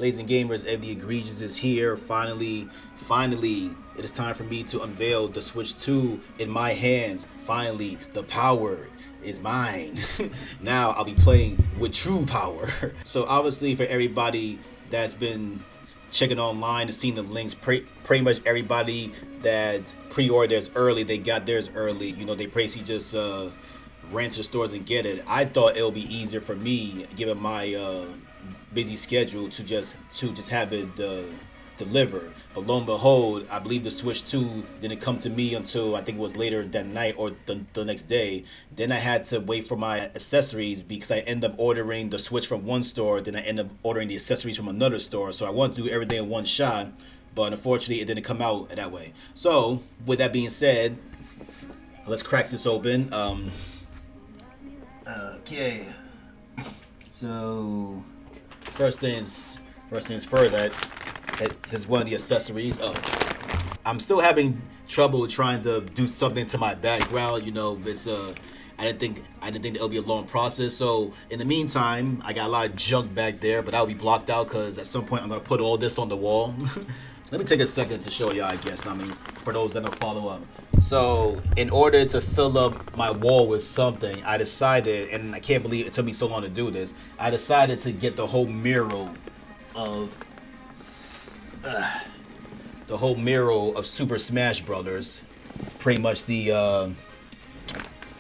Ladies and gamers, Eddie Egregious is here. Finally, it is time for me to unveil the Switch 2 in my hands. Finally, the power is mine. Now I'll be playing with true power. So obviously for everybody that's been checking online and seeing the links, pretty much everybody that pre-ordered theirs early, they got theirs early. You know, they basically just ran to the stores and get it. I thought it would be easier for me, given my busy schedule, to just have it delivered. But lo and behold, I believe the Switch 2 didn't come to me until I think it was later that night or the next day. Then I had to wait for my accessories because I ended up ordering the Switch from one store, then I ended up ordering the accessories from another store. So I wanted to do everything in one shot, but unfortunately it didn't come out that way. So with that being said, let's crack this open. Okay. So first things first. This is one of the accessories. Oh, I'm still having trouble trying to do something to my background. You know, it's I didn't think that it'll be a long process. So in the meantime, I got a lot of junk back there, but that'll be blocked out because at some point I'm gonna put all this on the wall. Let me take a second to show y'all, I guess. I mean, for those that don't follow up. So in order to fill up my wall with something, I decided, and I can't believe it took me so long to do this, I decided to get the whole mural of Super Smash Brothers. Pretty much the I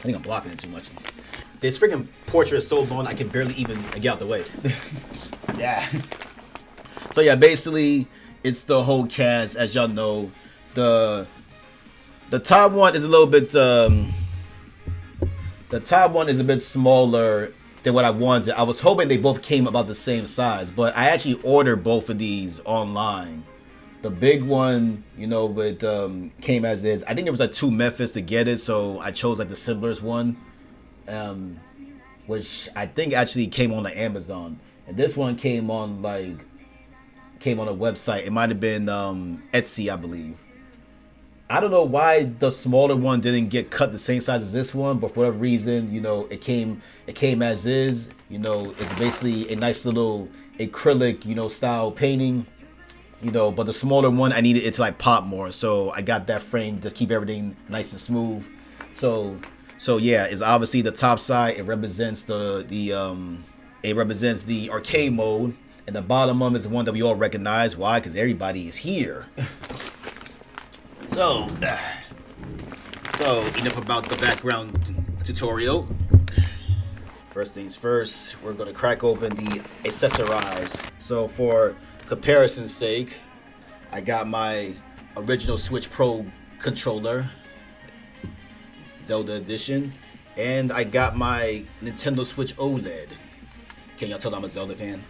think I'm blocking it too much. This freaking portrait is so long I can barely even get out the way. Yeah. So yeah, basically it's the whole cast. As y'all know, the top one is a little bit the top one is a bit smaller than what I wanted. I was hoping they both came about the same size, but I actually ordered both of these online. The big one, you know, but came as is. I think there was like two methods to get it, so I chose like the simplest one, which I think actually came on the Amazon. And this one came on a website. It might have been Etsy, I believe. I don't know why the smaller one didn't get cut the same size as this one, but for whatever reason, you know, it came as is. You know, it's basically a nice little acrylic, you know, style painting. You know, but the smaller one, I needed it to like pop more, so I got that frame to keep everything nice and smooth. So yeah, it's obviously the top side. It represents the arcade mode, and the bottom one is the one that we all recognize. Why? Because everybody is here. So enough about the background tutorial. First things first, we're gonna crack open the accessorize. So for comparison's sake, I got my original Switch Pro controller, Zelda edition, and I got my Nintendo Switch OLED. Can y'all tell I'm a Zelda fan?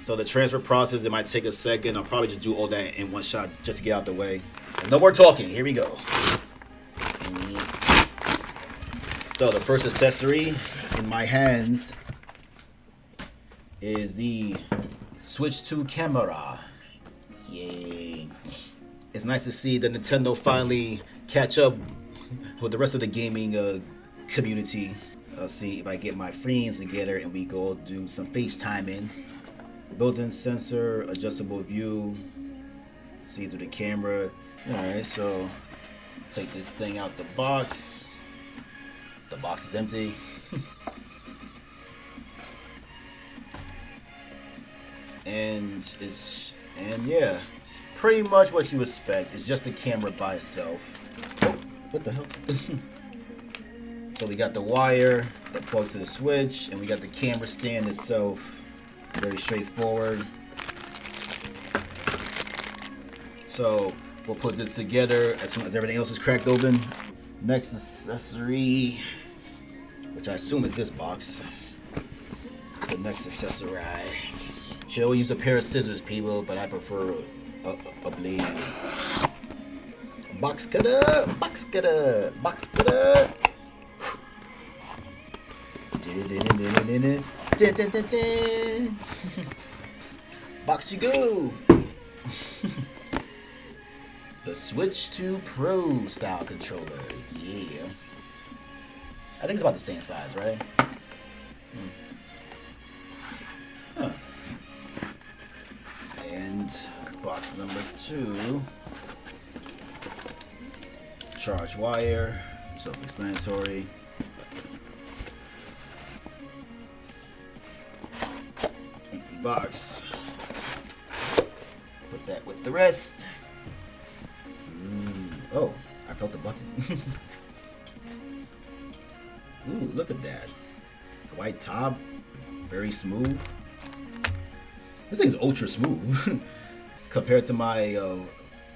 So the transfer process, it might take a second. I'll probably just do all that in one shot just to get out the way. And no more talking, here we go. So the first accessory in my hands is the Switch 2 camera. Yay. It's nice to see the Nintendo finally catch up with the rest of the gaming community. Let's see if I get my friends together and we go do some FaceTiming. Built-in sensor, adjustable view, see through the camera. Alright, so take this thing out the box. The box is empty. And yeah, it's pretty much what you expect. It's just a camera by itself. Oh, what the hell? So we got the wire that plugs to the Switch, and we got the camera stand itself. Very straightforward. So we'll put this together as soon as everything else is cracked open. Next accessory, which I assume is this box. The next accessory. Should always use a pair of scissors, people, but I prefer a blade. Box cutter, box cutter, box cutter. Box you go. The Switch 2 Pro style controller. Yeah. I think it's about the same size, right? Huh. And box number 2. Charge wire, self-explanatory. Empty box. Put that with the rest. Oh, I felt the button. Ooh, look at that. White top, very smooth. This thing's ultra smooth compared to my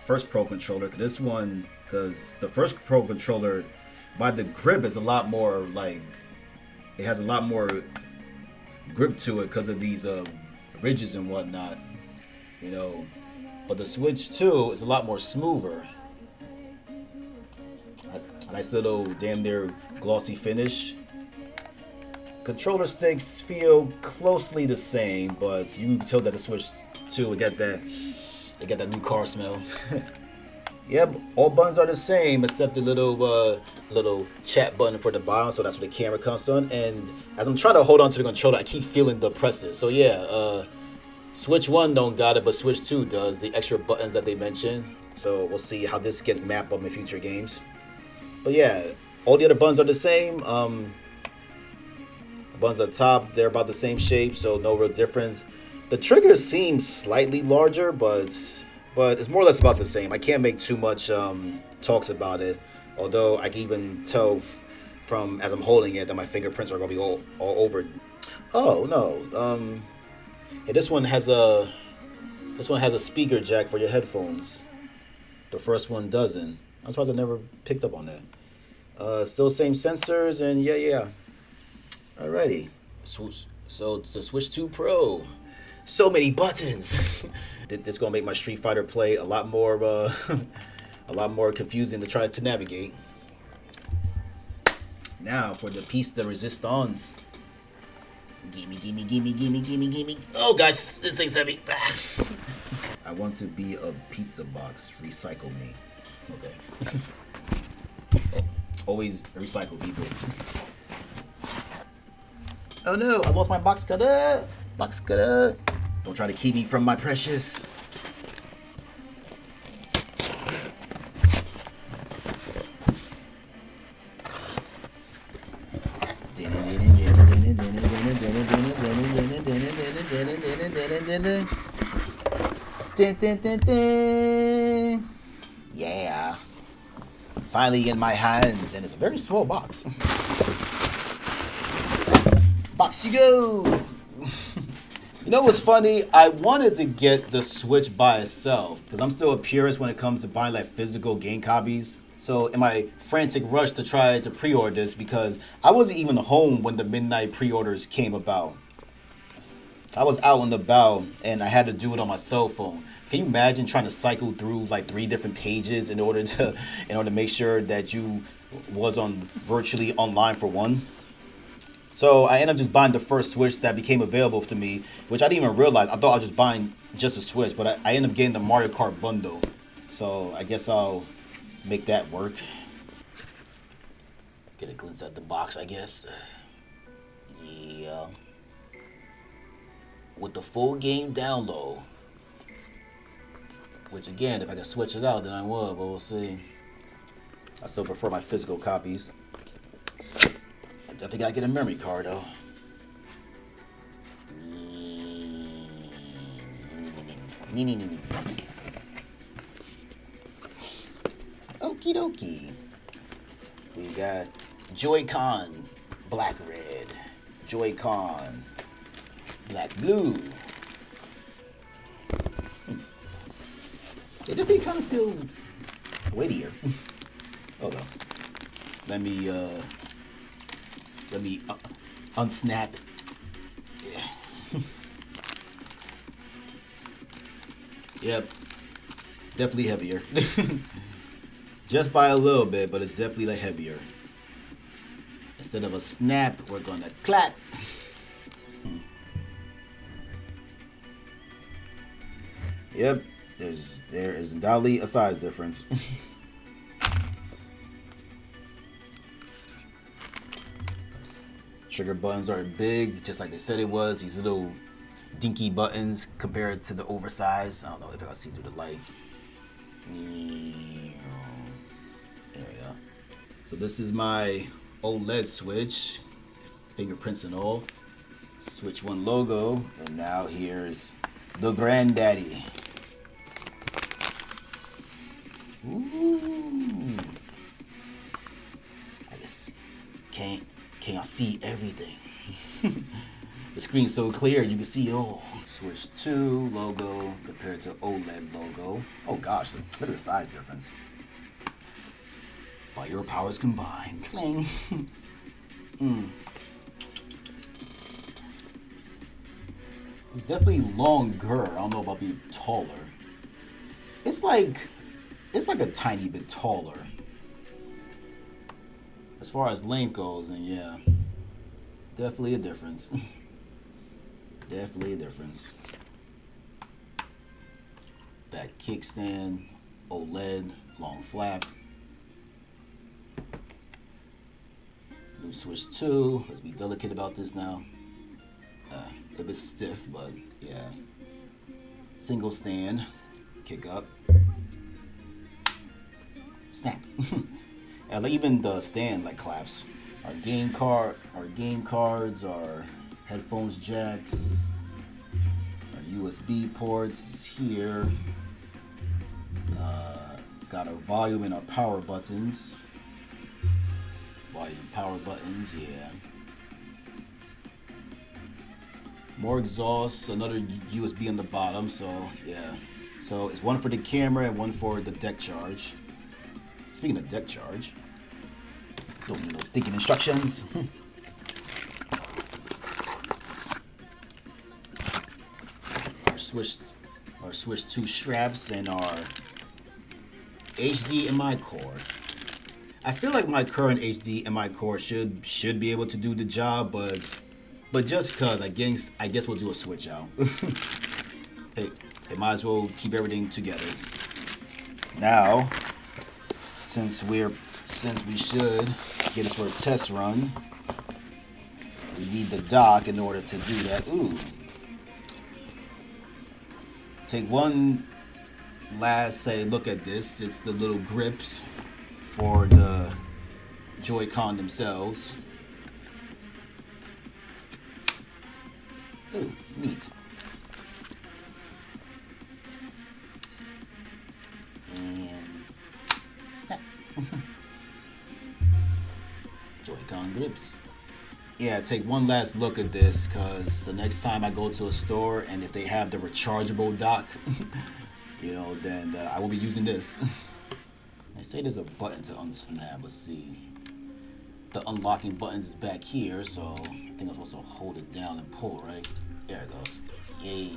first Pro controller. This one, because the first Pro controller, by the grip, is a lot more like, it has a lot more grip to it because of these ridges and whatnot, you know. But the Switch 2 is a lot more smoother. A nice little damn near glossy finish. Controller sticks feel closely the same, but you can tell that the Switch 2 it got that new car smell. Yep, all buttons are the same except the little chat button for the bottom, so that's where the camera comes on. And as I'm trying to hold on to the controller, I keep feeling the presses. So yeah, Switch 1 don't got it, but Switch 2 does, the extra buttons that they mentioned. So we'll see how this gets mapped up in future games. But yeah, all the other buttons are the same. Buttons at the top, they're about the same shape, so no real difference. The triggers seem slightly larger, but it's more or less about the same. I can't make too much talks about it, although I can even tell from as I'm holding it that my fingerprints are gonna be all over. Oh no, yeah, this one has a speaker jack for your headphones. The first one doesn't. I'm surprised I never picked up on that. Still same sensors, and yeah. Alrighty, so the Switch 2 Pro, so many buttons. This gonna make my Street Fighter play a lot more confusing to try to navigate. Now for the piece de resistance. Gimme. Oh gosh, this thing's heavy. I want to be a pizza box. Recycle me. Okay. Oh, always recycle people. Oh no, I lost my box cutter. Box cutter. Don't try to keep me from my precious. Yeah. Finally in my hands, and it's a very small box. Box you go. You know what's funny? I wanted to get the Switch by itself because I'm still a purist when it comes to buying like physical game copies. So in my frantic rush to try to pre-order this, because I wasn't even home when the midnight pre-orders came about. I was out and about and I had to do it on my cell phone. Can you imagine trying to cycle through like 3 different pages in order to make sure that you was on virtually online for one? So I ended up just buying the first Switch that became available to me, which I didn't even realize. I thought I was just buying just a Switch, but I ended up getting the Mario Kart bundle. So I guess I'll make that work. Get a glimpse at the box, I guess. Yeah. With the full game download. Which again, if I can switch it out, then I would, but we'll see. I still prefer my physical copies. Definitely gotta get a memory card though. Okie dokie. We got Joy-Con black red, Joy-Con black blue. They definitely kind of feel weightier. Hold on. Let me unsnap. Yeah. Yep. Definitely heavier. Just by a little bit, but it's definitely like heavier. Instead of a snap, we're gonna clap. Yep. There is undoubtedly a size difference. Trigger buttons are big, just like they said it was. These little dinky buttons compared to the oversized. I don't know if I see through the light. There we go. So this is my OLED switch, fingerprints and all. Switch 1 logo, and now here's the granddaddy. Ooh. I guess can't y'all see everything? The screen's so clear you can see all. Switch 2 logo compared to OLED logo. Oh gosh, look at the size difference. By your powers combined. Cling. It's definitely longer. I don't know about being taller. It's like a tiny bit taller. As far as length goes, and yeah. Definitely a difference. Definitely a difference. Back kickstand, OLED, long flap. New switch 2. Let's be delicate about this now. A bit stiff, but yeah. Single stand, kick up, snap. And even the stand like claps. Our game cards, our headphones jacks, our USB ports is here. Got our volume and our power buttons. Volume, power buttons, yeah. More exhausts, another USB on the bottom, so yeah. So it's one for the camera and one for the deck charge. Speaking of deck charge, don't need those stinking instructions. Our switch 2 straps and our HDMI cord. I feel like my current HDMI cord should be able to do the job, but just cause I guess we'll do a switch out. Hey, might as well keep everything together. Now, since we should get this for a test run, we need the dock in order to do that. Ooh. Take one last look at this. It's the little grips for the Joy-Con themselves. Ooh, neat. And snap. Joy-Con grips. Yeah, take one last look at this, because the next time I go to a store and if they have the rechargeable dock, then I will be using this. They say there's a button to unsnap. Let's see. The unlocking buttons is back here, so I think I'm supposed to hold it down and pull, right? There it goes. Yay.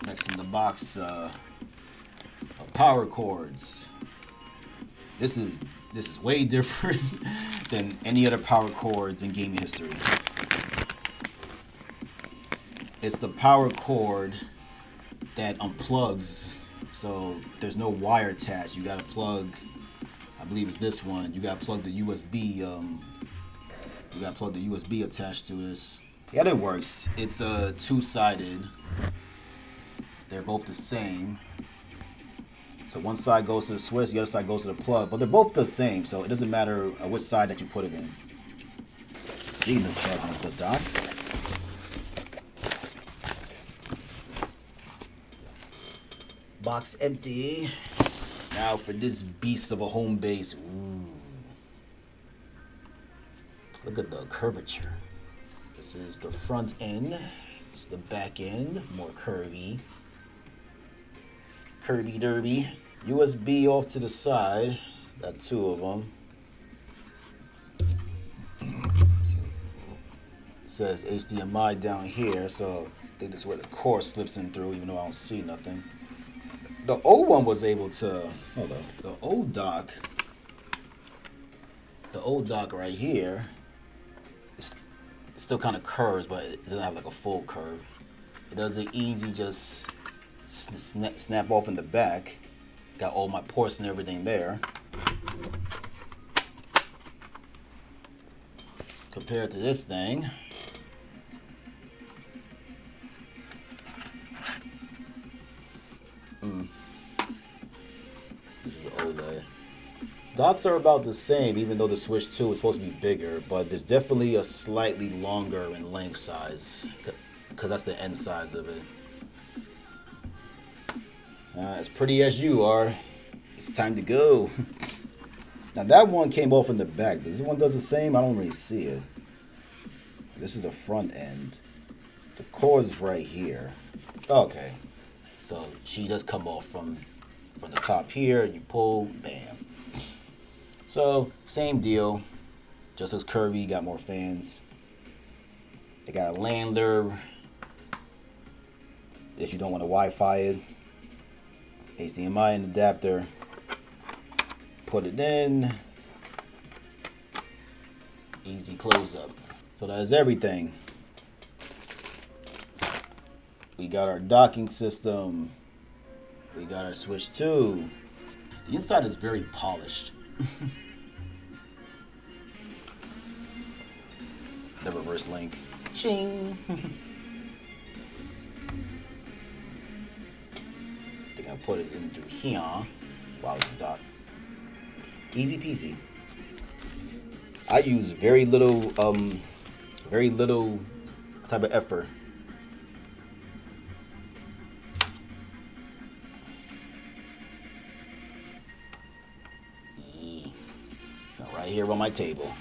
Next in the box, power cords. This is way different than any other power cords in gaming history. It's the power cord that unplugs, so there's no wire attached. You gotta plug, I believe it's this one. You gotta plug the USB. You gotta plug the USB attached to this. Yeah, that works. It's two-sided. They're both the same. So one side goes to the switch, the other side goes to the plug, but they're both the same, so it doesn't matter which side that you put it in. Speaking of charging up the dock, box empty. Now for this beast of a home base. Ooh. Look at the curvature. This is the front end. This is the back end, more curvy. Kirby derby. USB off to the side. Got two of them. It says HDMI down here, so I think this is where the cord slips in through, even though I don't see nothing. The old one was able to, hold up, the old dock right here, it still kind of curves, but it doesn't have like a full curve. It does it easy, just snap off in the back. Got all my ports and everything there. Compared to this thing, Docks are about the same, even though the Switch 2 is supposed to be bigger, but there's definitely a slightly longer in length size, because that's the end size of it. As pretty as you are, it's time to go. Now that one came off in the back. This one does the same? I don't really see it. This is the front end. The cord is right here. Okay. So she does come off from the top here. You pull, bam. So same deal. Just as curvy, got more fans. They got a lander if you don't want to Wi-Fi it. HDMI and adapter. Put it in. Easy close up. So that is everything. We got our docking system. We got our Switch 2. The inside is very polished. The reverse link. Ching! I think I put it in through here while it's docked. Easy peasy. I use very little type of effort. Right here on my table.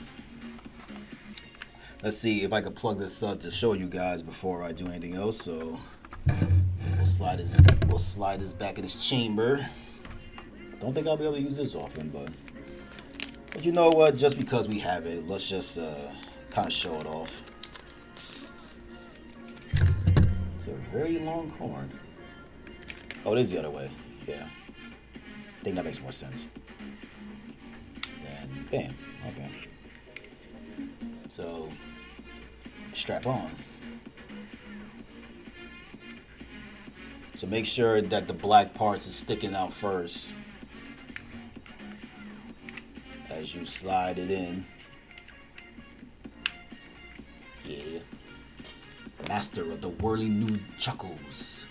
Let's see if I can plug this up to show you guys before I do anything else. So we'll slide this back in this chamber. Don't think I'll be able to use this often, but you know what? Just because we have it, let's just kind of show it off. It's a very long cord. Oh, it is the other way. Yeah, I think that makes more sense. And bam. Okay. So strap on. So make sure that the black parts is sticking out first as you slide it in. Yeah. Master of the whirling new chuckles.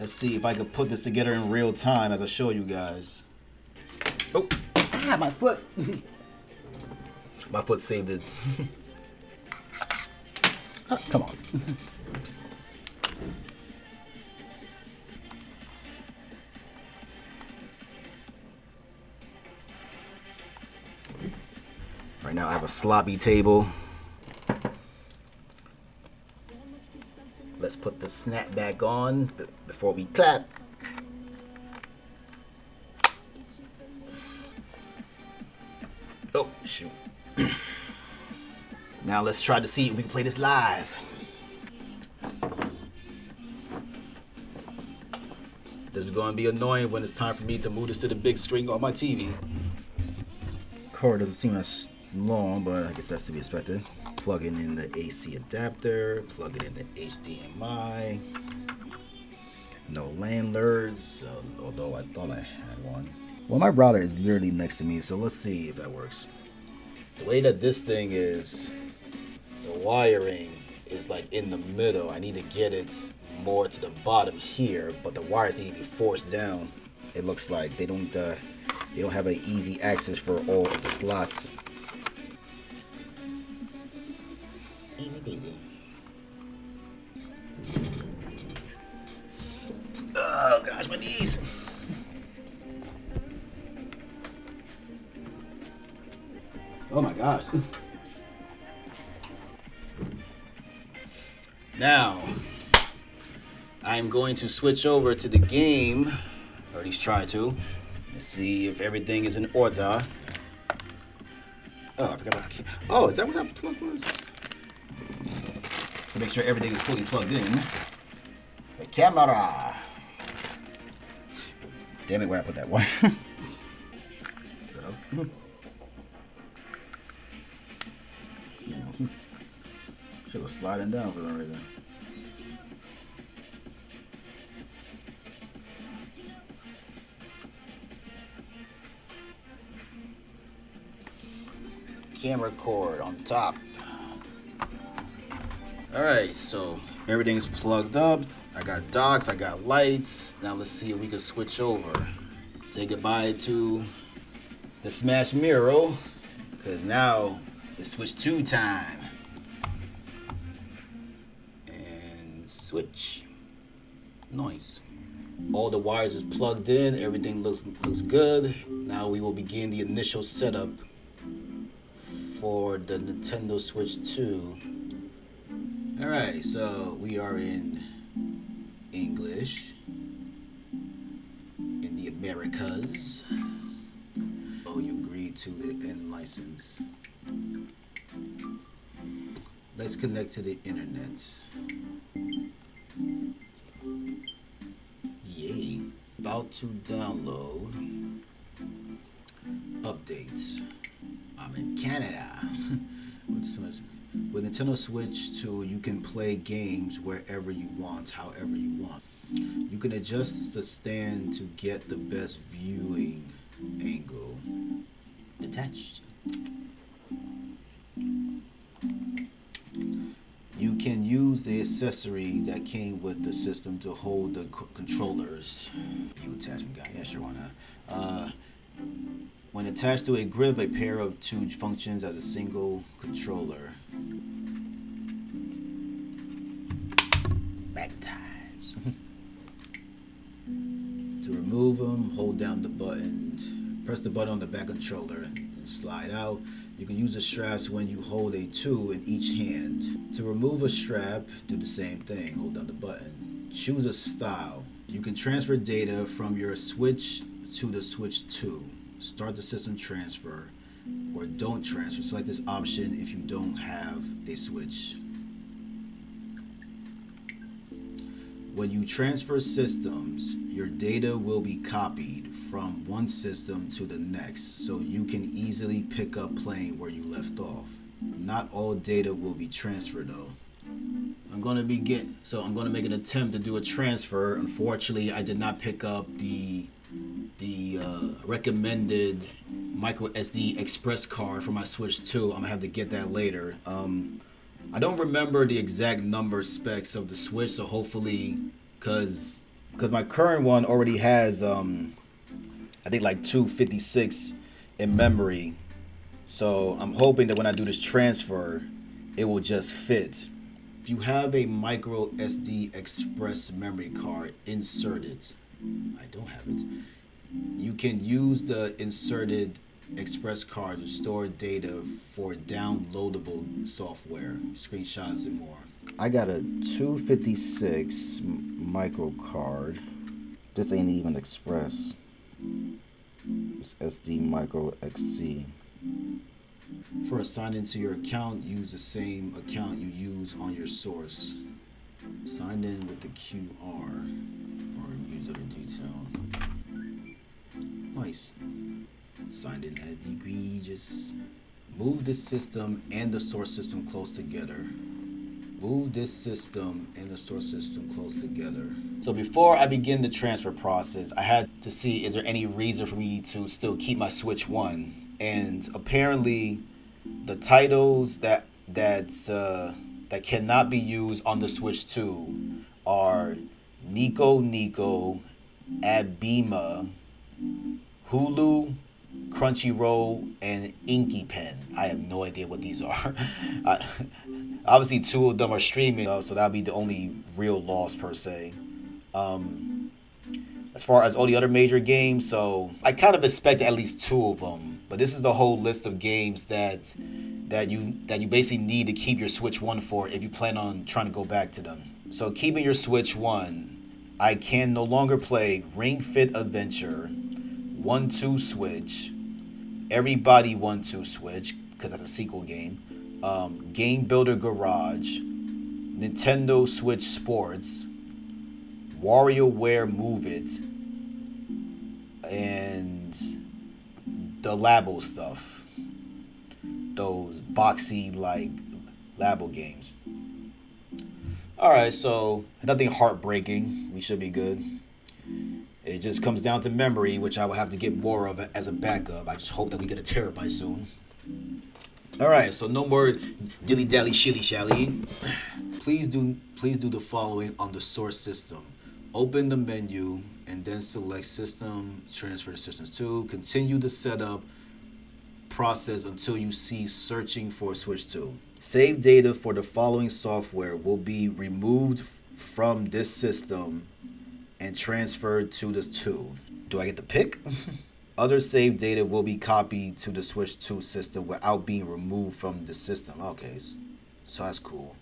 Let's see if I can put this together in real time as I show you guys. Oh, my foot. My foot saved it. Oh, come on. Right now I have a sloppy table. Let's put the snap back on before we clap. Oh, shoot. Now let's try to see if we can play this live. This is going to be annoying when it's time for me to move this to the big screen on my TV. Cord doesn't seem as long, but I guess that's to be expected. Plugging in the AC adapter, plugging in the HDMI. No landlords, although I thought I had one. Well, my router is literally next to me, so let's see if that works. The way that this thing is, the wiring is like in the middle. I need to get it more to the bottom here, but the wires need to be forced down. It looks like they don't have an easy access for all of the slots. Easy peasy. Oh gosh, my knees. Oh my gosh. Now, I'm going to switch over to the game, or at least try to. Let's see if everything is in order. Oh, I forgot about the oh, is that what that plug was? To make sure everything is fully plugged in. The camera. Damn it, where I put that wire. Shit was sliding down for some reason. Camera cord on top. Alright, so everything's plugged up. I got docks, I got lights. Now let's see if we can switch over. Say goodbye to the Smash Miro, because now it's Switch 2 time. And switch. Nice. All the wires is plugged in, everything looks good. Now we will begin the initial setup for the Nintendo Switch 2. Alright, so we are in English, in the Americas. Oh, you agreed to the end license. Let's connect to the internet. Yay. About to download updates. I'm in Canada. With Nintendo Switch 2, you can play games wherever you want, however you want. You can adjust the stand to get the best viewing angle. Detached. You can use the accessory that came with the system to hold the controllers. View attachment guy, yeah, sure, why not? When attached to a grip, a pair of two functions as a single controller. Magnetize. To remove them, hold down the button. Press the button on the back controller and slide out. You can use the straps when you hold a 2 in each hand. To remove a strap, do the same thing. Hold down the button. Choose a style. You can transfer data from your Switch to the Switch 2. Start the system transfer or don't transfer. Select this option if you don't have a Switch. When you transfer systems, your data will be copied from one system to the next, so you can easily pick up playing where you left off. Not all data will be transferred though. I'm gonna make an attempt to do a transfer. Unfortunately, I did not pick up the recommended micro SD express card for my Switch 2. I'm gonna have to get that later. I don't remember the exact number specs of the Switch, so hopefully, cause my current one already has I think like 256 in memory. So I'm hoping that when I do this transfer, it will just fit. If you have a micro SD express memory card, insert it. I don't have it. You can use the inserted express card to store data for downloadable software, screenshots, and more. I got a 256 micro card. This ain't even express. It's SD micro XC. For sign into your account, use the same account you use on your source. Sign in with the QR or use other detail. Nice. Signed in as egregious. Move this system and the source system close together. Move this system and the source system close together. So before I begin the transfer process, I had to see is there any reason for me to still keep my Switch 1. And apparently the titles that cannot be used on the Switch 2 are Nico Nico, Abema, Hulu, Crunchyroll, and Inky Pen. I have no idea what these are. Obviously, two of them are streaming, so that'll be the only real loss per se. As far as all the other major games, so I kind of expect at least two of them. But this is the whole list of games that you basically need to keep your Switch 1 for if you plan on trying to go back to them. So keeping your Switch 1, I can no longer play Ring Fit Adventure, 1-2 Switch, Everybody 1-2 Switch, because that's a sequel game, Game Builder Garage, Nintendo Switch Sports, WarioWare Move It, and the Labo stuff. Those boxy, like, Labo games. Alright, so nothing heartbreaking. We should be good. It just comes down to memory, which I will have to get more of as a backup. I just hope that we get a terabyte soon. Alright, so no more dilly-dally, shilly-shally. Please do the following on the source system. Open the menu and then select System, Transfer to Systems 2. Continue the setup process until you see searching for switch 2. Save data for the following software will be removed from this system and transferred to the 2. Do I get to pick? Other saved data will be copied to the switch 2 system without being removed from the system. Okay, so that's cool.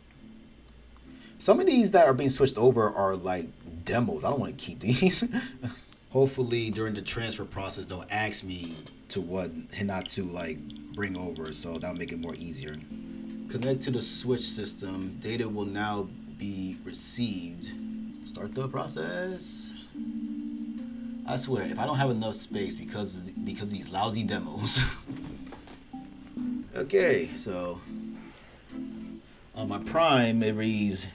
Some of these that are being switched over are like demos. I don't want to keep these. Hopefully during the transfer process they'll ask me to what Hinata like bring over, so that'll make it more easier. Connect to the switch system. Data will now be received. Start the process. I swear, if I don't have enough space because of these lousy demos. Okay, so on my Prime it reads,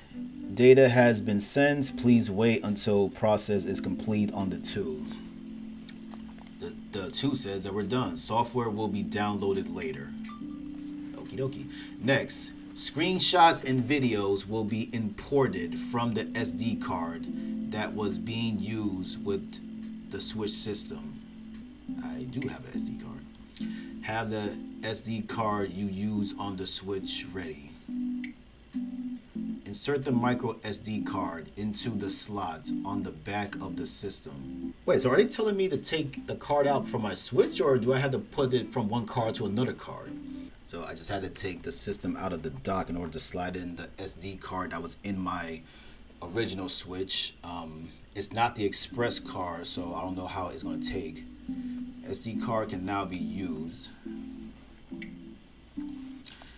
data has been sent. Please wait until process is complete on the 2. The 2 says that we're done. Software will be downloaded later. Okie dokie. Next, screenshots and videos will be imported from the SD card that was being used with the switch system. I do have an SD card. Have the SD card you use on the switch ready. Insert the micro SD card into the slot on the back of the system. Wait, so are they telling me to take the card out from my switch, or do I have to put it from one card to another card? So I just had to take the system out of the dock in order to slide in the SD card that was in my original switch. It's not the express card, so I don't know how it's going to take. SD card can now be used.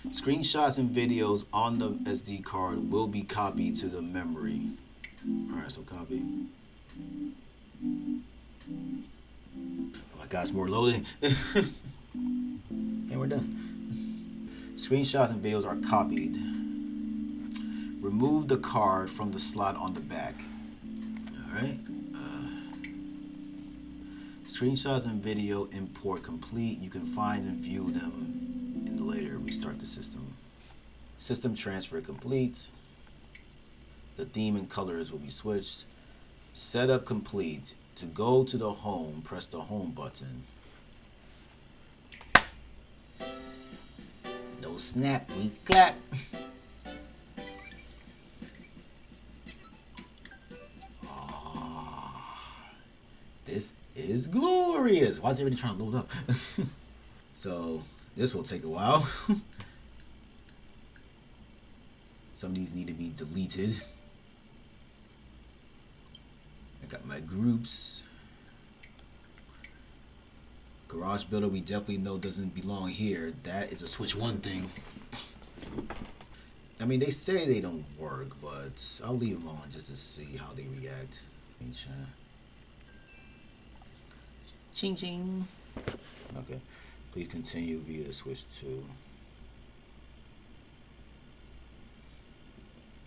Screenshots and videos on the SD card will be copied to the memory. Alright, so copy. Oh my gosh, more loading. And we're done. Screenshots and videos are copied. Remove the card from the slot on the back. Alright. Screenshots and video import complete. You can find and view them in the later. Restart the system. System transfer complete. The theme and colors will be switched. Setup complete. To go to the home, press the home button. No snap, we clap. This is glorious. Why is everybody trying to load up? So this will take a while. Some of these need to be deleted. I got my groups. Garage Builder, we definitely know doesn't belong here. That is a Switch 1 thing. I mean, they say they don't work, but I'll leave them on just to see how they react. Ching ching. Okay. Please continue via Switch 2.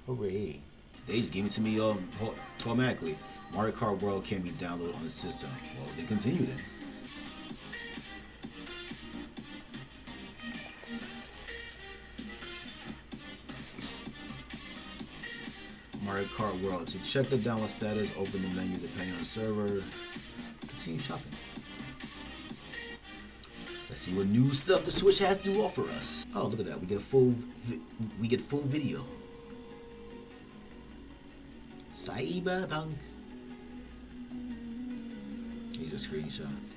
Hooray. They just gave it to me automatically. Mario Kart World can be downloaded on the system. Well, they continue then. Mario Kart World. To check the download status, open the menu depending on the server. Continue shopping. Let's see what new stuff the Switch has to offer us. Oh, look at that. We get full video. Cyberpunk. These are screenshots.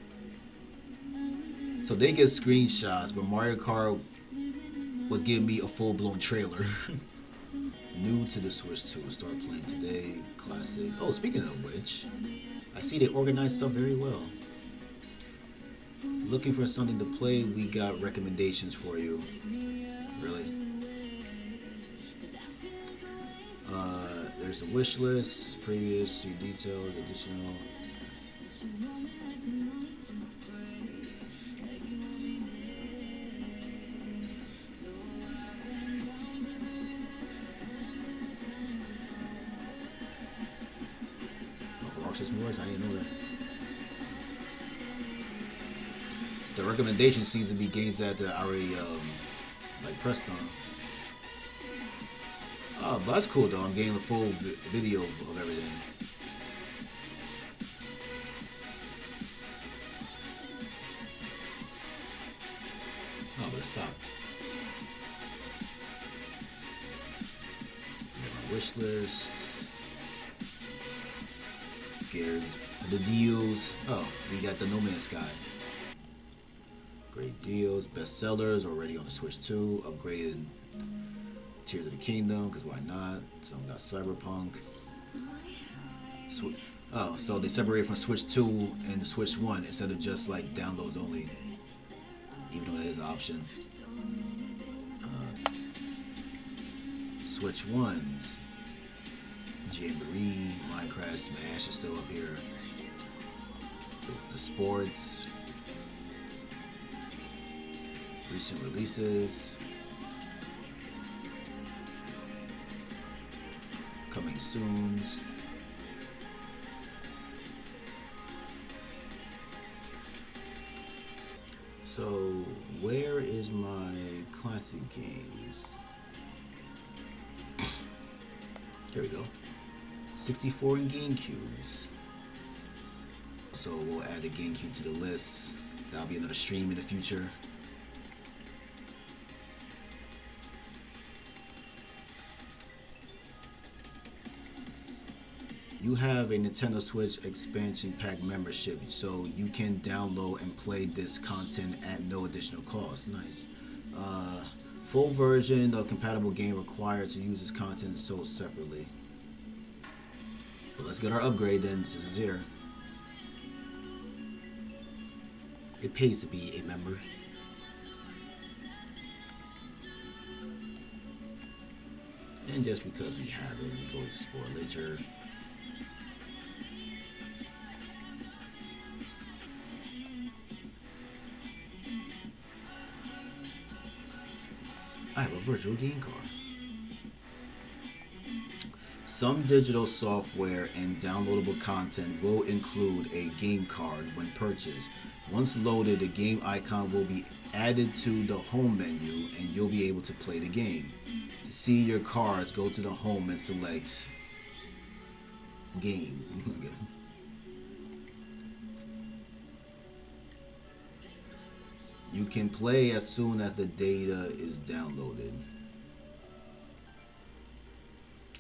So they get screenshots, but Mario Kart was giving me a full-blown trailer. New to the Switch 2. Start playing today. Classics. Oh, speaking of which, I see they organize stuff very well. Looking for something to play? We got recommendations for you. Really? There's the wish list, previous, see details, additional. I didn't know that. The recommendation seems to be games that I already like pressed on. Oh, but that's cool though. I'm getting the full video of everything. stop. Got my wish list. Gears. The deals. Oh, we got the No Man's Sky. Great deals. Bestsellers already on the Switch 2. Upgraded Tears of the Kingdom, because why not? Some got Cyberpunk. Oh, so they separated from Switch 2 and Switch 1 instead of just like downloads only. Even though that is an option. Switch 1s. Jamboree, Minecraft, Smash is still up here. The sports. Recent releases. Coming soons. So, where is my classic games? There we go. 64 in GameCubes. So we'll add the GameCube to the list. That'll be another stream in the future. You have a Nintendo Switch expansion pack membership, so you can download and play this content at no additional cost. Nice. Full version of compatible game required to use this content sold separately. But let's get our upgrade then. This is here. It pays to be a member. And just because we have it, we go explore later. I have a virtual game card. Some digital software and downloadable content will include a game card when purchased. Once loaded, the game icon will be added to the home menu and you'll be able to play the game. To see your cards, go to the home and select game. You can play as soon as the data is downloaded.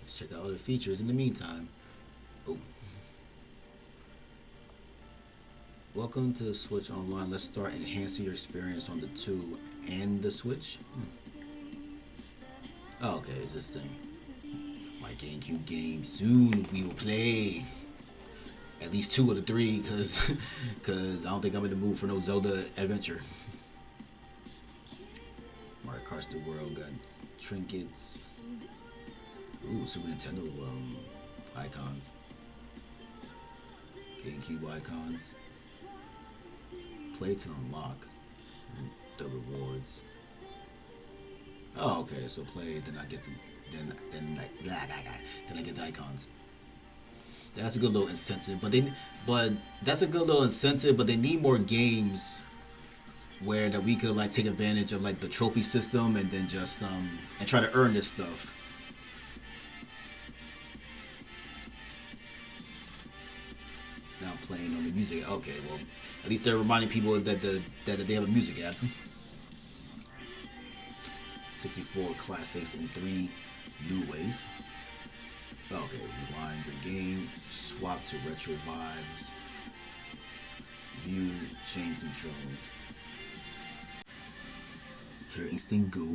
Let's check out other features in the meantime. Oh. Welcome to Switch Online. Let's start enhancing your experience on the 2 and the Switch. Oh, okay, it's this thing. My GameCube game. Soon we will play at least 2 of the 3 because I don't think I'm in the mood for no Zelda adventure. Mario Kart the World got trinkets. Ooh, Super Nintendo icons. GameCube icons. Play to unlock the rewards. Oh, okay. So play, then I get the then I get the icons. That's a good little incentive, but that's a good little incentive. But they need more games where that we could like take advantage of like the trophy system and then just and try to earn this stuff. Now playing on the music. Okay, well, at least they're reminding people that they have a music app. 64 classics in 3 new ways. Okay, rewind your game, swap to retro vibes, view, change controls. Killer Instinct Gold.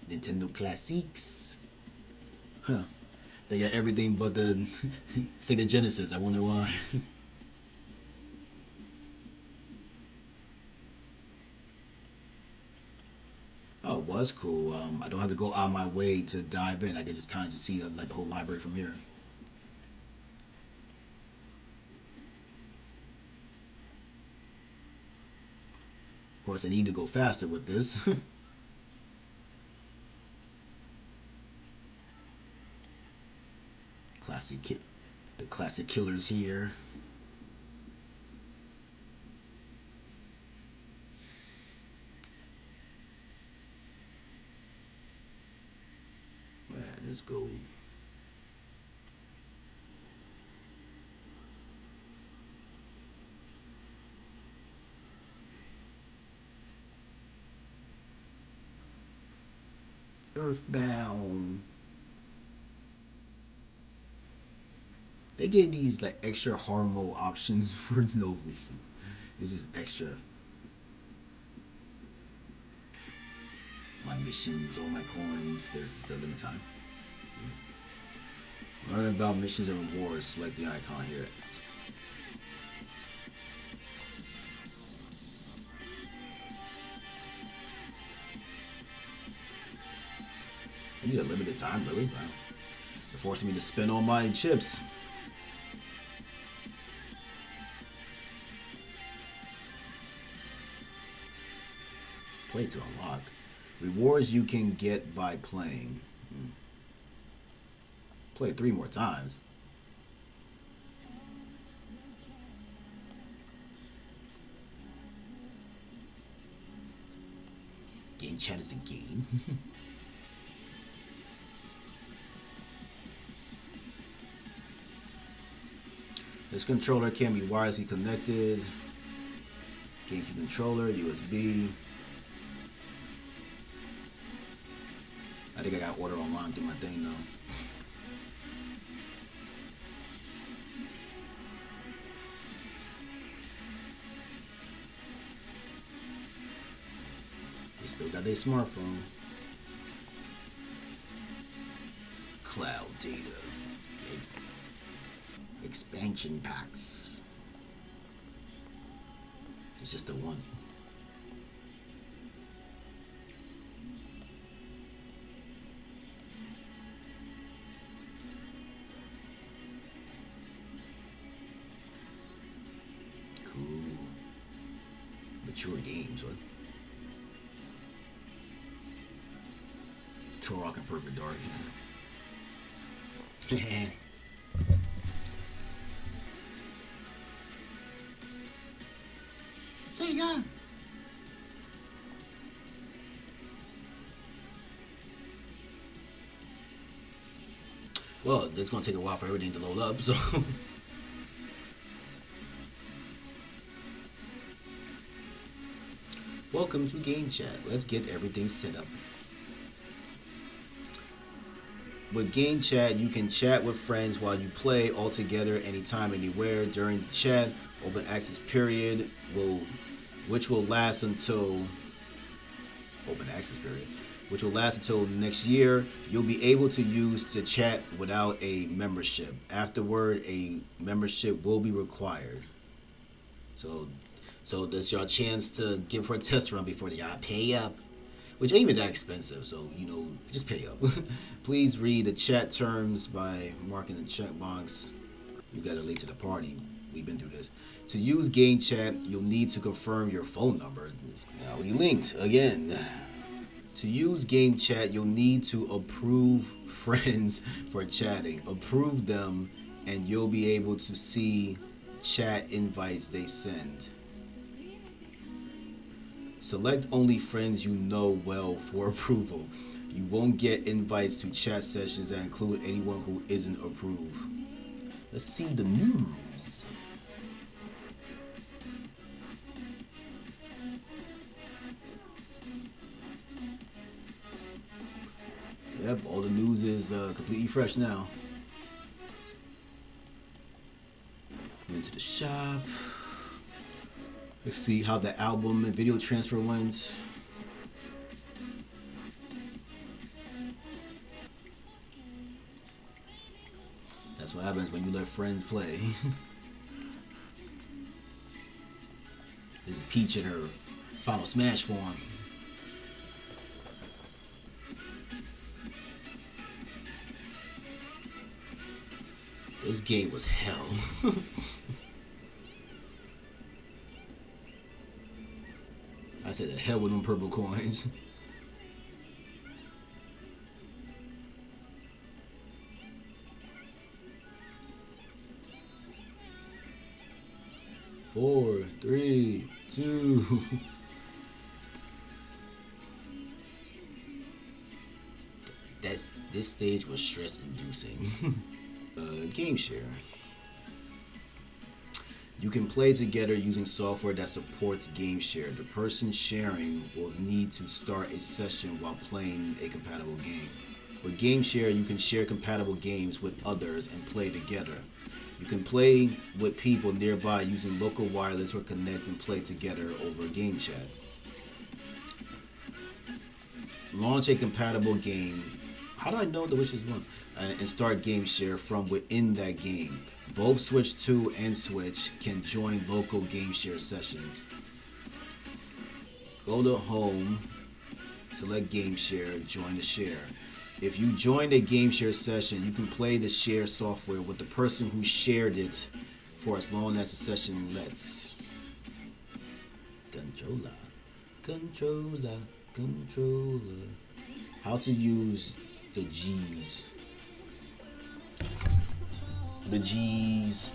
Nintendo Classics. Huh. They got everything but the Sega Genesis. I wonder why. Oh, it was cool. I don't have to go out my way to dive in. I can just kind of just see like the whole library from here. Of course, I need to go faster with this. The classic killers here. Let's go. Earthbound. They gave these like extra hard mode options for no reason. It's just extra. My missions, all my coins. There's a limit time. Learn about missions and rewards. Select the icon here. These are limited time, really? Wow. They're forcing me to spend all my chips. Play to unlock. Rewards you can get by playing. Play 3 more times. Game chat is a game. This controller can be wirelessly connected. GameCube controller, USB. I think I got order online, do my thing though. They still got their smartphone. Cloud data. Expansion packs. It's just the one. Cool. Mature games, what? Turok and Perfect Dark, yeah. Sega. Well, it's gonna take a while for everything to load up, so. Welcome to Game Chat. Let's get everything set up. With Game Chat, you can chat with friends while you play all together, anytime, anywhere. During the chat, open access period which will last until next year. You'll be able to use the chat without a membership. Afterward, a membership will be required. So that's your chance to give her a test run before y'all pay up. Which ain't even that expensive, so, just pay up. Please read the chat terms by marking the checkbox. You guys are late to the party. We've been through this. To use Game Chat, you'll need to confirm your phone number. Now we linked again. To use Game Chat, you'll need to approve friends for chatting. Approve them, and you'll be able to see chat invites they send. Select only friends you know well for approval. You won't get invites to chat sessions that include anyone who isn't approved. Let's see the news. Yep, all the news is completely fresh now. Into the shop. Let's see how the album and video transfer went. That's what happens when you let friends play. This is Peach in her Final Smash form. This game was hell. I said the hell with them purple coins. Four, three, two. This stage was stress inducing. Game share. You can play together using software that supports game share. The person sharing will need to start a session while playing a compatible game. With game share, you can share compatible games with others and play together. You can play with people nearby using local wireless or connect and play together over game chat. Launch a compatible game. How do I know which is one? And start game share from within that game. Both Switch 2 and Switch can join local game share sessions. Go to Home, select Game Share, join the share. If you join a game share session, you can play the share software with the person who shared it for as long as the session lets. Controller. How to use the G's. The G's.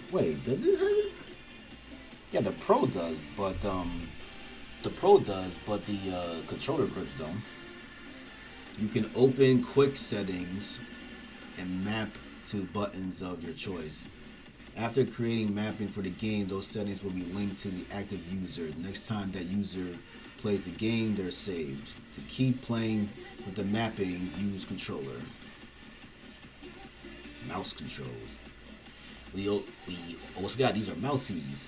Wait, does it have it? Yeah, the Pro does, but the controller grips don't. You can open quick settings and map to buttons of your choice. After creating mapping for the game, those settings will be linked to the active user. Next time that user plays the game, they're saved. To keep playing with the mapping, use controller. Mouse controls. We almost forgot these are mouseies.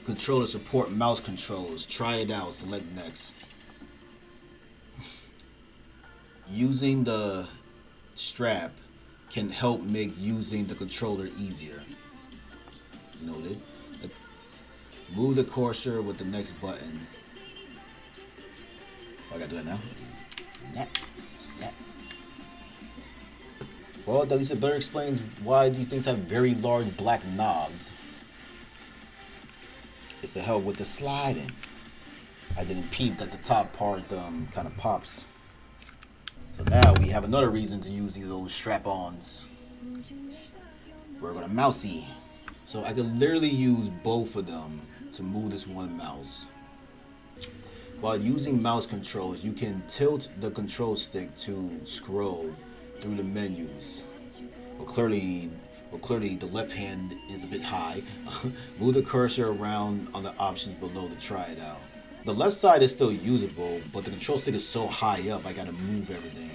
Controller support mouse controls. Try it out. Select next. Using the strap can help make using the controller easier. Noted. Move the cursor with the next button. Oh, I gotta do that now. Snap. Well, at least it better explains why these things have very large black knobs. It's to help with the sliding. I didn't peep that the top part kind of pops. So now we have another reason to use those strap-ons. We're gonna mousey. So I could literally use both of them to move this one mouse. While using mouse controls, you can tilt the control stick to scroll through the menus. Well, clearly the left hand is a bit high. Move the cursor around on the options below to try it out. The left side is still usable, but the control stick is so high up, I gotta move everything.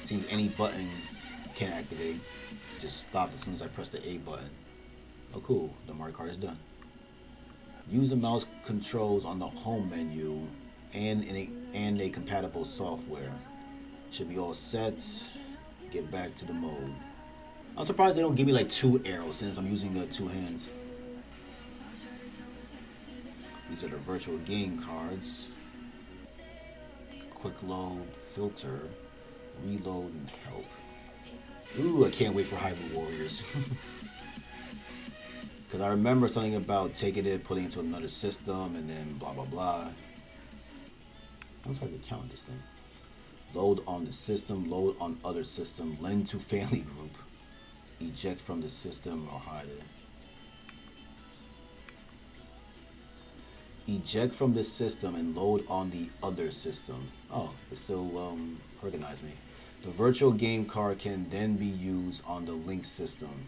Seems any button can activate. Just stop as soon as I press the A button. Oh cool, the Mario Kart is done. Use the mouse controls on the home menu and in a compatible software. Should be all set. Get back to the mode. I'm surprised they don't give me like 2 arrows since I'm using 2 hands. These are the virtual game cards. Quick load, filter, reload, and help. Ooh, I can't wait for Hyrule Warriors. Because I remember something about taking it, putting it into another system, and then blah blah blah. I was like to count this thing. Load on the system, load on other system, lend to family group. Eject from the system or hide it. Eject from the system and load on the other system. Oh, it still organized me. The virtual game card can then be used on the link system.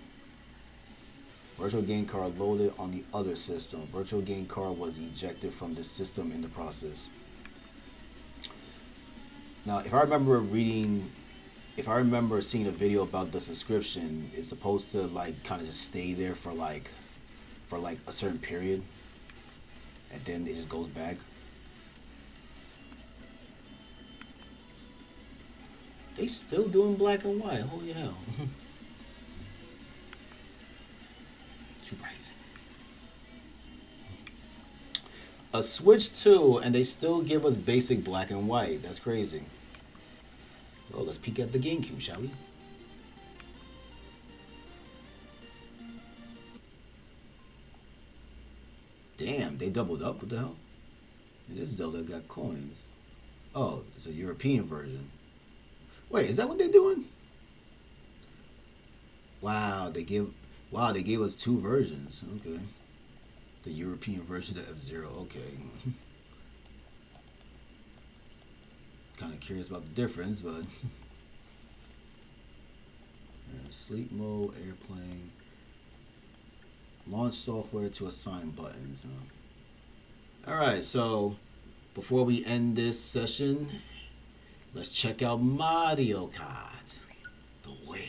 Virtual game card loaded on the other system. Virtual game card was ejected from the system in the process. Now, if I remember seeing a video about the subscription, it's supposed to like kind of just stay there for like a certain period, and then it just goes back. They still doing black and white. Holy hell. Too bright. A Switch 2 and they still give us basic black and white. That's crazy. Well, let's peek at the GameCube, shall we? Damn, they doubled up. What the hell? And this Zelda got coins. Oh, it's a European version. Wait, is that what they're doing? Wow, they gave us 2 versions. Okay. The European version of F-Zero. Okay. Kind of curious about the difference, but Sleep mode, airplane, launch software to assign buttons. All right, so before we end this session, let's check out Mario Kart, the world.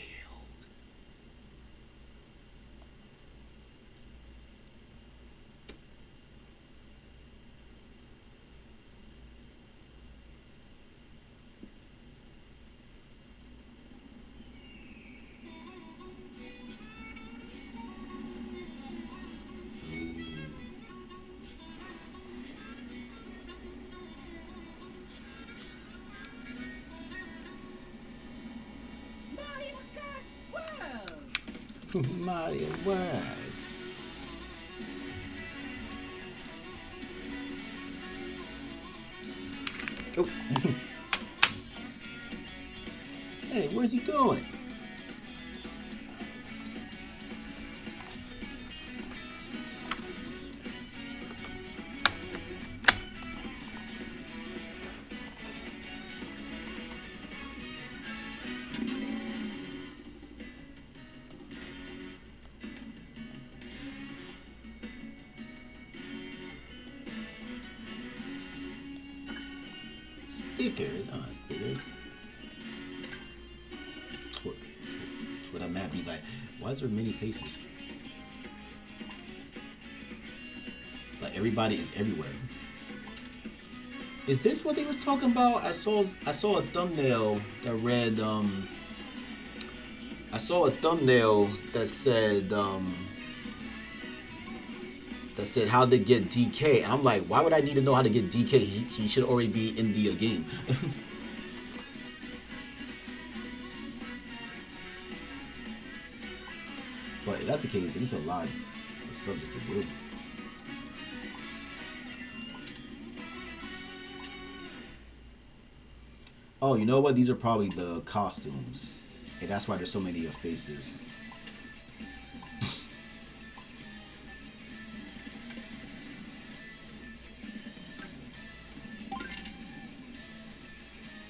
Mario World. Oh. Hey, where's he going? Stickers. Oh, stickers. What that map be like? Why is there many faces? Like everybody is everywhere. Is this what they was talking about? I saw a thumbnail that read I saw a thumbnail that said how to get DK, and I'm like, why would I need to know how to get DK? He should already be in the game. But if that's the case, it's a lot of stuff just to do. Oh, you know what? These are probably the costumes. And that's why there's so many faces.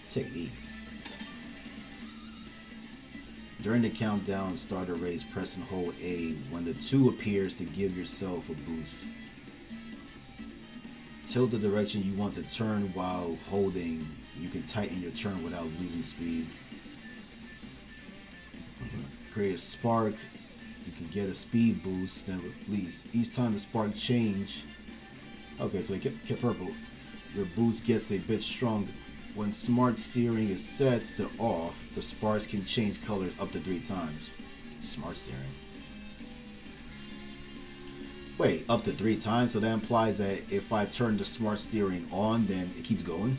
Techniques. During the countdown, start a race, press and hold A when the 2 appears to give yourself a boost. Tilt the direction you want to turn while holding. You can tighten your turn without losing speed. Create a spark. You can get a speed boost, then release. Each time the spark change. Okay, so they kept purple. Your boost gets a bit stronger. When smart steering is set to off, the sparks can change colors up to 3 times. Smart steering. Wait, up to 3 times? So that implies that if I turn the smart steering on, then it keeps going?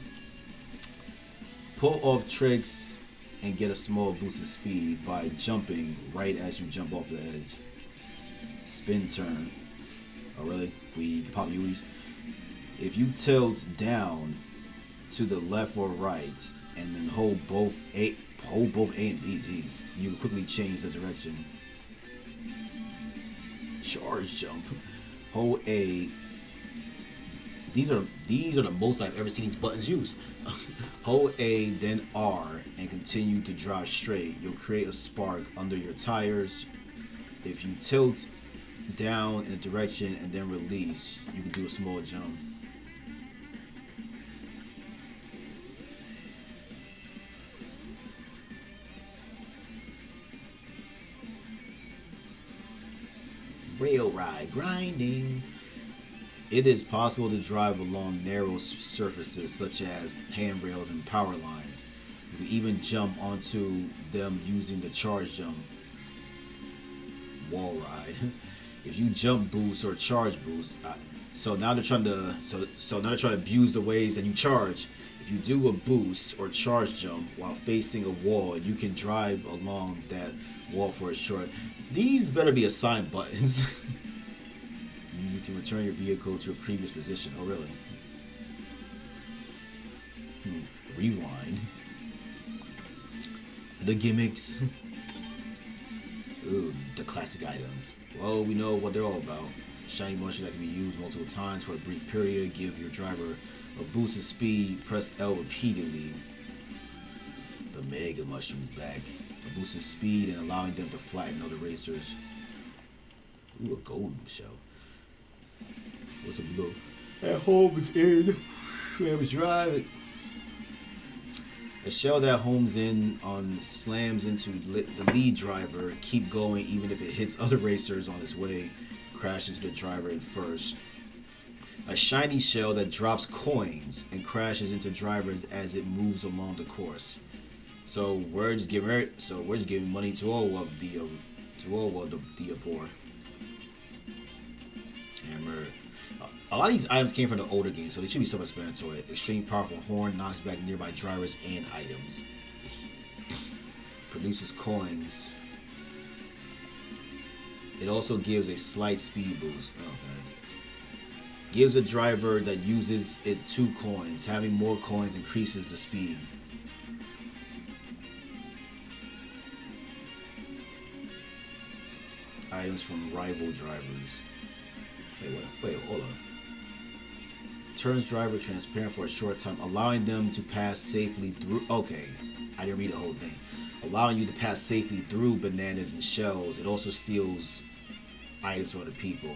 Pull off tricks and get a small boost of speed by jumping right as you jump off the edge. Spin turn. Oh really? We can pop U's. If you tilt down to the left or right and then hold both A and B, geez, you can quickly change the direction. Charge jump. Hold A. These are the most I've ever seen these buttons used. Hold A, then R, and continue to drive straight. You'll create a spark under your tires. If you tilt down in a direction and then release, you can do a small jump. Rail ride grinding. It is possible to drive along narrow surfaces such as handrails and power lines. You can even jump onto them using the charge jump. Wall ride. If you jump boost or charge boost, so now they're trying to abuse the ways that you charge. If you do a boost or charge jump while facing a wall, you can drive along that wall for a short. These better be assigned buttons. You can return your vehicle to a previous position. Oh, really? Rewind. The gimmicks. Ooh, the classic items. Well, we know what they're all about. Shiny mushroom that can be used multiple times for a brief period. Give your driver a boost of speed. Press L repeatedly. The Mega Mushroom's back. boosting speed and allowing them to flatten other racers. Ooh, a golden shell. What's up, below? At Holmes in Rams Drive. A shell that homes in on slams into the lead driver. Keep going even if it hits other racers on its way. Crash into the driver in first. A shiny shell that drops coins and crashes into drivers as it moves along the course. So we're just giving money to all of the poor. Hammer. A lot of these items came from the older games, so they should be self-explanatory. Extreme powerful horn knocks back nearby drivers and items. Produces coins. It also gives a slight speed boost. Okay. Gives a driver that uses it 2 coins. Having more coins increases the speed. Items from rival drivers. Wait, hold on. Turns driver transparent for a short time, allowing them to pass safely through. Okay, I didn't read the whole thing. Allowing you to pass safely through bananas and shells. It also steals items from other people.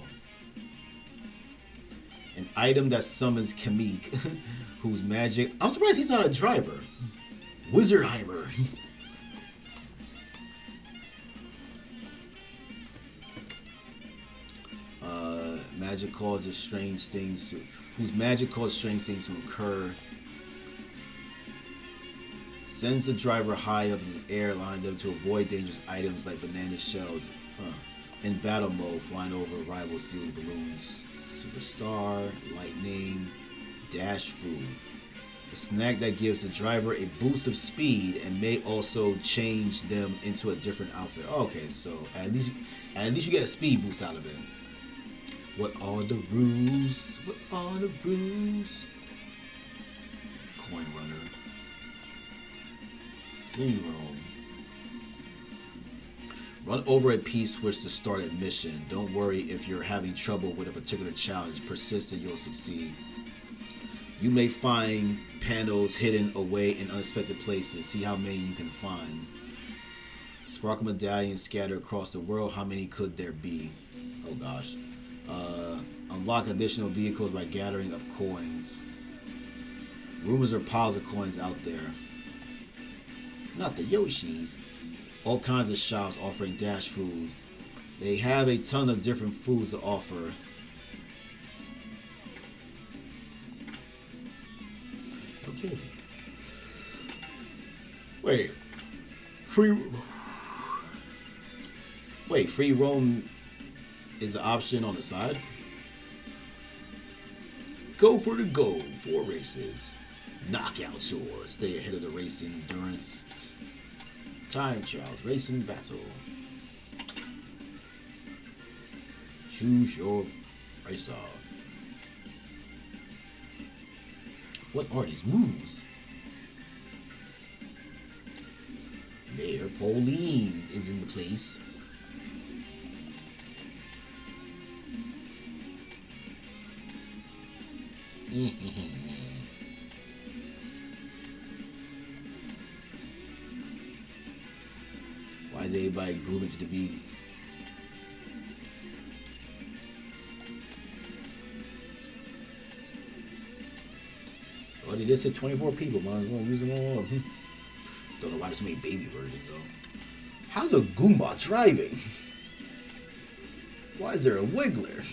An item that summons Kamik, whose magic. I'm surprised he's not a driver. Wizardheimer. Magic causes strange things whose magic causes strange things to occur. Sends the driver high up in the air, allowing them to avoid dangerous items like banana shells. In battle mode, flying over rivals, stealing balloons. Superstar, lightning, dash food. A snack that gives the driver a boost of speed and may also change them into a different outfit. Okay, so at least you get a speed boost out of it. What are the rules? What are the rules? Coin runner. Free roam. Run over a P-switch to start a mission. Don't worry if you're having trouble with a particular challenge. Persist and you'll succeed. You may find panels hidden away in unexpected places. See how many you can find. Sparkle medallions scattered across the world. How many could there be? Oh gosh. Unlock additional vehicles by gathering up coins. Rumors are piles of coins out there. Not the Yoshis. All kinds of shops offering dash food. They have a ton of different foods to offer. Okay. Wait. Free roam is an option on the side. Go for the gold. 4 races. Knockout swords. Stay ahead of the racing endurance. Time trials. Racing battle. Choose your racer. What are these moves? Mayor Pauline is in the place. Why is everybody grooving to the beat? Oh, they just said 24 people. Might as well use them all. Don't know why there's so many baby versions though. How's a Goomba driving? Why is there a Wiggler?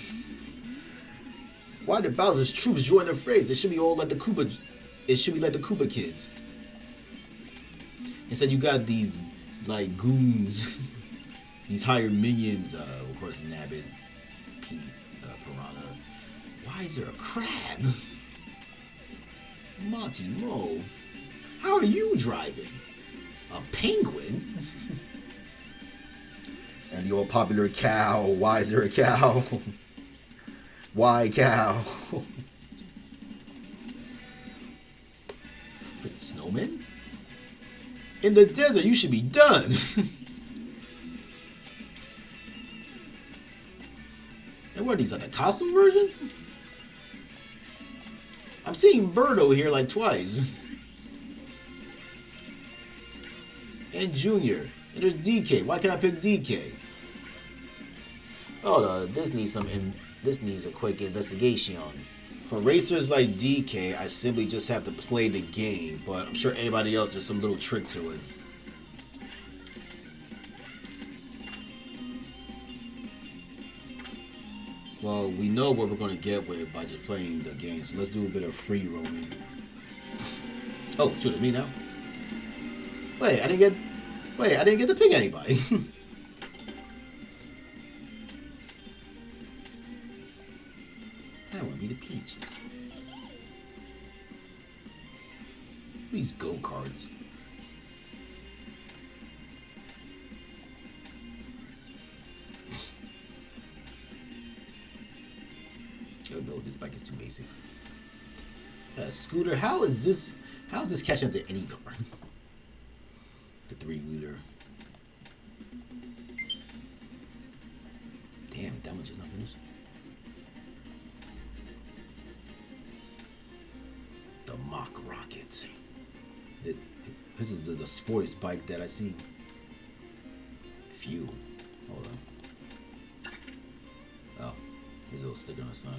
Why did Bowser's troops join the phrase? It should be all like the Koopa. It should be like the Koopa kids. Instead, you got these like goons, these hired minions. Of course, Nabbit, Piranha. Why is there a crab? Monty Mo, how are you driving? A penguin? And the all popular cow. Why is there a cow? Why cow? Freaking snowman? In the desert, you should be done. And what are these, like the costume versions? I'm seeing Birdo here like twice. And Junior. And there's DK. Why can't I pick DK? Oh, this needs this needs a quick investigation. For racers like DK, I simply just have to play the game, but I'm sure anybody else, there's some little trick to it. Well, we know what we're going to get with it by just playing the game, so let's do a bit of free roaming. Oh, shoot, it's me now? Wait, I didn't get to pick anybody. That would be the Peaches. These go-karts. Oh no, this bike is too basic. Scooter, how is this catching up to any car? The three-wheeler. Damn, that one just not finished. The Mach Rocket. This is the sportiest bike that I've seen. Fuel. Hold on. Oh, there's a little sticker on the side.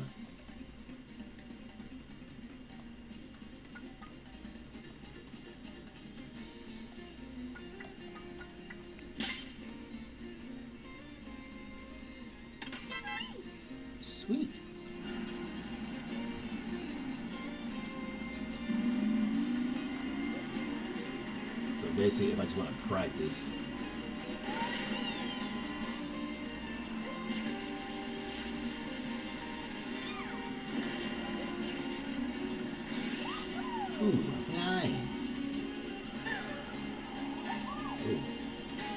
Sweet. So basically, if I just want to practice. Ooh, I'm flying.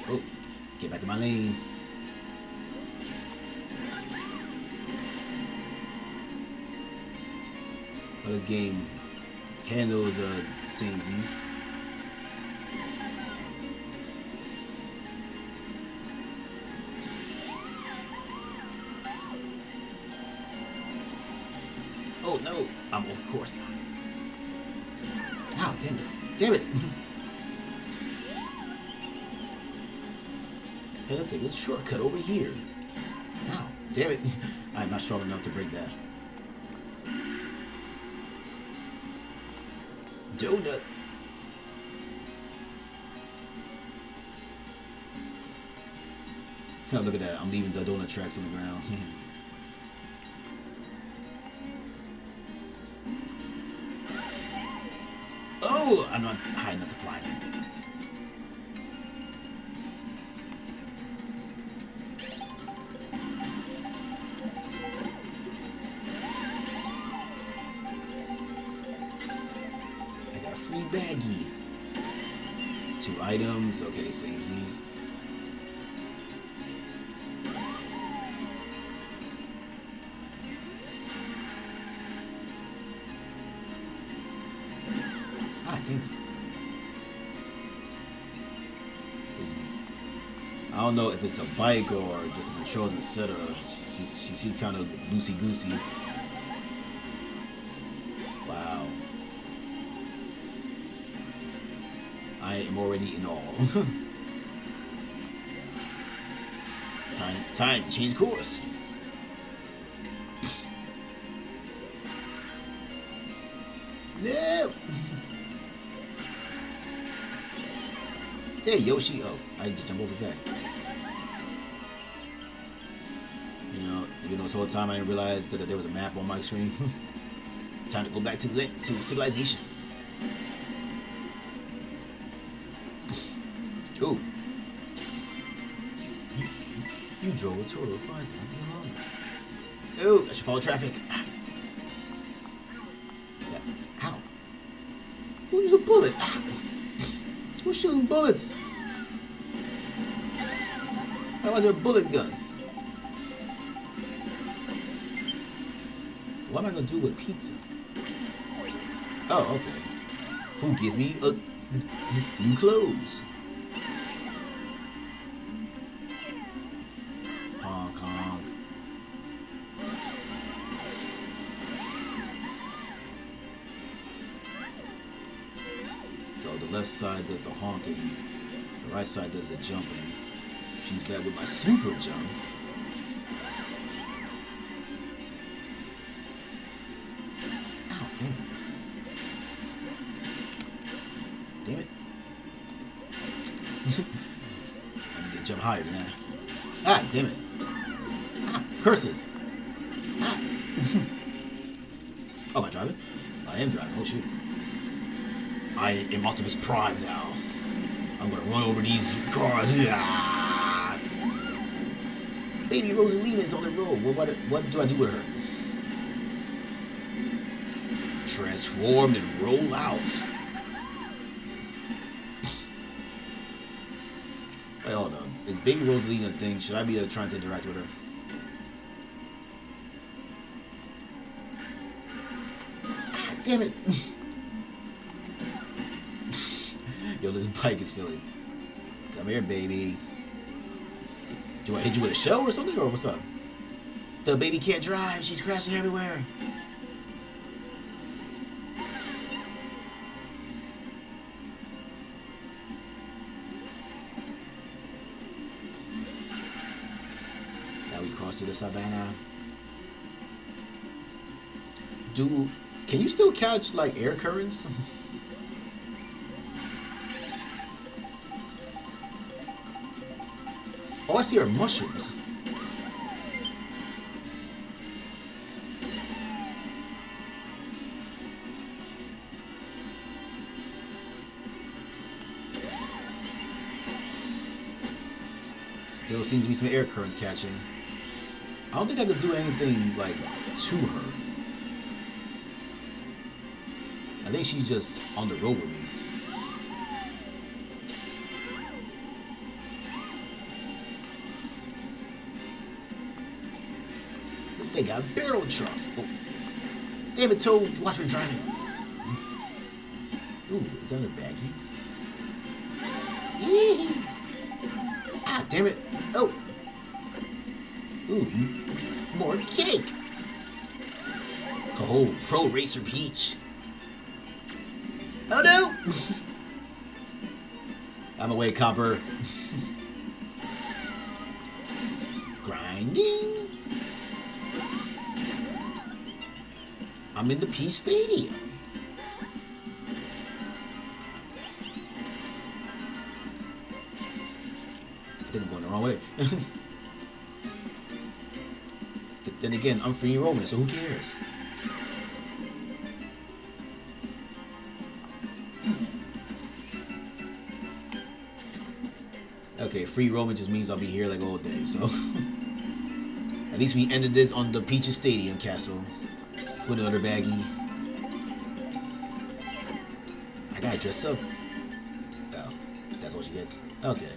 Oh, get back in my lane. Oh, this game handles samesies. Oh no, I'm of course. Oh, damn it. Damn it! Hey, let's take a shortcut over here. Oh, damn it. I'm not strong enough to break that. Donut. Now look at that. I'm leaving the donut tracks on the ground. Oh, I'm not high enough to fly there. I got a free baggie. 2 items. Okay, samesies. I don't know if it's the bike or just the controls, etc. She seems kind of loosey goosey. Wow. I am already in awe. Time to change course. No. Hey, Yoshi. Oh, I just jump over back. You know, this whole time I didn't realize that there was a map on my screen. Time to go back to civilization. Ooh. You drove a total of 5,000 kilometers. Ooh, I should follow traffic. Ow. Who used a bullet? Who's shooting bullets? Why was there a bullet gun? What am I gonna do with pizza? Oh, okay. Food gives me new clothes. Honk, honk. So the left side does the honking. The right side does the jumping. Use that with my super jump. Oh, damn it. Damn it. I need to jump higher than that. Ah, damn it. Ah, curses. Ah. Oh, am I driving? I am driving. Oh, shoot. I am Optimus Prime now. I'm gonna run over these cars. Yeah. Baby Rosalina is on the road. What do I do with her? Transform and roll out. Wait, hold up. Is Baby Rosalina a thing? Should I be trying to interact with her? Ah, damn it. Yo, this bike is silly. Come here, baby. Do I hit you with a shell or something, or what's up? The baby can't drive. She's crashing everywhere. Now we cross through the savannah. Can you still catch, like, air currents? Oh, I see are mushrooms. Still seems to be some air currents catching. I don't think I could do anything, like, to her. I think she's just on the road with me. They got barrel trucks. Oh. Damn it, Toad. Watch her driving. Ooh, is that a baggie? Yee. Ah, damn it. Oh. Ooh, more cake. Oh, Pro Racer Peach. Oh, no. I'm away, Copper. Grinding. I'm in the Peach Stadium. I think I'm going the wrong way. But then again, I'm free roaming, so who cares? Okay, free roaming just means I'll be here like all day, so. At least we ended this on the Peaches Stadium castle. With another baggie. I gotta dress up. Oh, that's what she gets. Okay.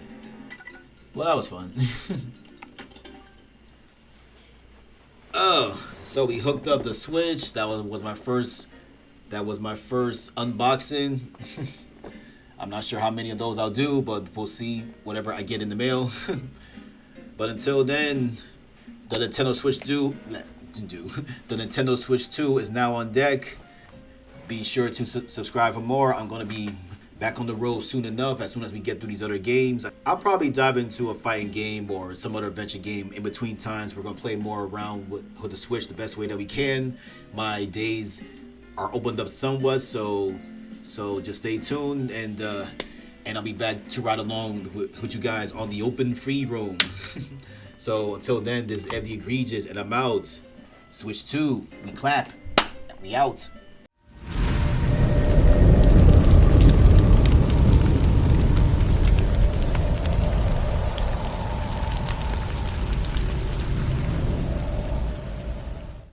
Well, that was fun. Oh, so we hooked up the Switch. That was my first. That was my first unboxing. I'm not sure how many of those I'll do, but we'll see whatever I get in the mail. But until then, the Nintendo Switch the Nintendo Switch 2 is now on deck. Be sure to subscribe for more. I'm going to be back on the road soon enough, as soon as we get through these other games. I'll probably dive into a fighting game or some other adventure game in between times. We're going to play more around with the Switch the best way that we can. My days are opened up somewhat, so just stay tuned, and I'll be back to ride along with you guys on the open free roam. So until then, this is Ed the Egregious, and I'm out. Switch 2, we clap, and we out.